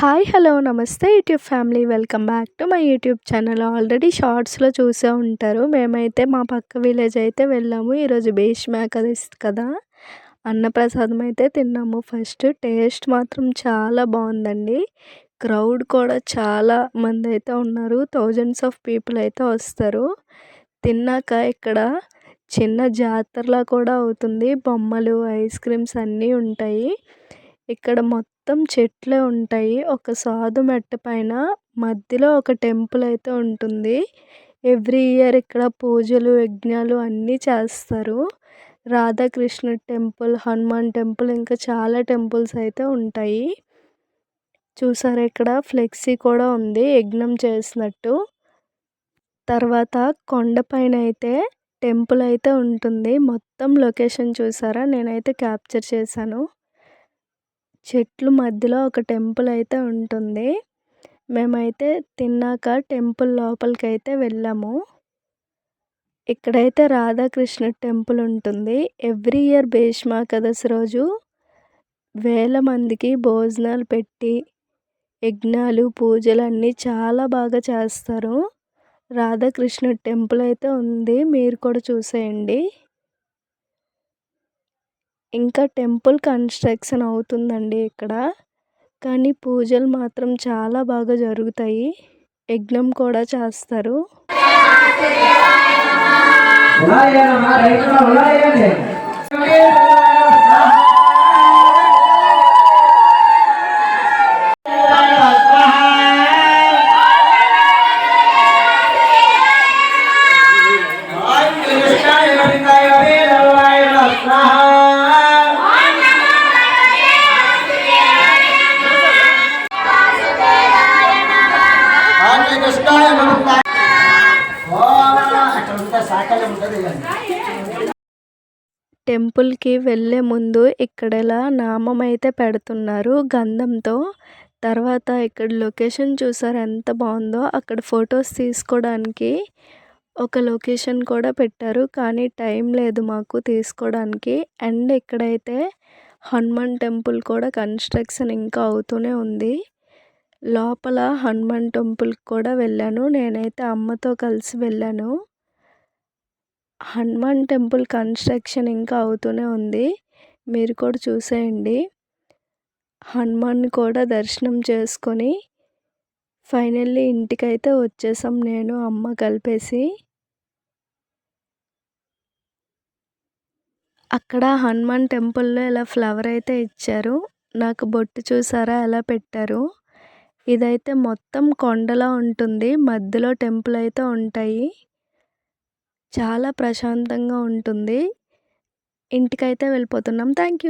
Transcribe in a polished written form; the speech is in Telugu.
హాయ్ హలో నమస్తే YouTube family welcome back to my YouTube channel. Already షార్ట్స్లో చూసే ఉంటారు. మేమైతే మా పక్క విలేజ్ అయితే వెళ్ళాము. ఈరోజు భీష్మ ఏకాదశి కదా, అన్నప్రసాదం అయితే తిన్నాము. ఫస్ట్ టేస్ట్ మాత్రం చాలా బాగుందండి. క్రౌడ్ కూడా చాలా మంది అయితే ఉన్నారు. థౌజండ్స్ ఆఫ్ పీపుల్ అయితే వస్తారు. తిన్నాక ఇక్కడ చిన్న జాతరలా కూడా అవుతుంది. బొమ్మలు, ఐస్ క్రీమ్స్ అన్నీ ఉంటాయి. ఇక్కడ మొత్తం చెట్లే ఉంటాయి. ఒక సాధు మెట్ట పైన మధ్యలో ఒక టెంపుల్ అయితే ఉంటుంది. ఎవ్రీ ఇయర్ ఇక్కడ పూజలు, యజ్ఞాలు అన్నీ చేస్తారు. రాధాకృష్ణ టెంపుల్, హనుమాన్ టెంపుల్, ఇంకా చాలా టెంపుల్స్ అయితే ఉంటాయి. చూసారా, ఇక్కడ ఫ్లెక్సీ కూడా ఉంది యజ్ఞం చేసినట్టు. తర్వాత కొండపైన అయితే టెంపుల్ అయితే ఉంటుంది. మొత్తం లొకేషన్ చూసారా, నేనైతే క్యాప్చర్ చేశాను. చెట్లు మధ్యలో ఒక టెంపుల్ అయితే ఉంటుంది. మేమైతే తిన్నాక టెంపుల్ లోపలికైతే వెళ్ళాము. ఇక్కడైతే రాధాకృష్ణ టెంపుల్ ఉంటుంది. ఎవ్రీ ఇయర్ భీష్మ ఏకాదశి రోజు వేల మందికి భోజనాలు పెట్టి యజ్ఞాలు, పూజలు అన్నీ చాలా బాగా చేస్తారు. రాధాకృష్ణ టెంపుల్ అయితే ఉంది, మీరు కూడా చూసేయండి. ఇంకా టెంపుల్ కన్స్ట్రక్షన్ అవుతుందండి ఇక్కడ. కానీ పూజలు మాత్రం చాలా బాగా జరుగుతాయి. యజ్ఞం కూడా చేస్తారు. టెంపుల్కి వెళ్ళే ముందు ఇక్కడ ఇలా నామం అయితే పెడుతున్నారు గంధంతో. తర్వాత ఇక్కడ లొకేషన్ చూసారు ఎంత బాగుందో. అక్కడ ఫొటోస్ తీసుకోవడానికి ఒక లొకేషన్ కూడా పెట్టారు, కానీ టైం లేదు మాకు తీసుకోవడానికి. అండ్ ఇక్కడైతే హనుమాన్ టెంపుల్ కూడా కన్స్ట్రక్షన్ ఇంకా అవుతూనే ఉంది. లోపల హనుమాన్ టెంపుల్కి కూడా వెళ్ళాను. నేనైతే అమ్మతో కలిసి వెళ్ళాను. హనుమాన్ టెంపుల్ కన్స్ట్రక్షన్ ఇంకా అవుతూనే ఉంది, మీరు కూడా చూసేయండి. హనుమాన్ని కూడా దర్శనం చేసుకొని ఫైనల్లీ ఇంటికైతే వచ్చేసాం, నేను అమ్మ కలిపేసి. అక్కడ హనుమాన్ టెంపుల్లో ఇలా ఫ్లవర్ అయితే ఇచ్చారు. నాకు బొట్టు చూసారా ఎలా పెట్టారు. ఇదైతే మొత్తం కొండలా ఉంటుంది, మధ్యలో టెంపుల్ అయితే ఉంటాయి. చాలా ప్రశాంతంగా ఉంటుంది. ఇంటికైతే వెళ్ళిపోతున్నాం. Thank you.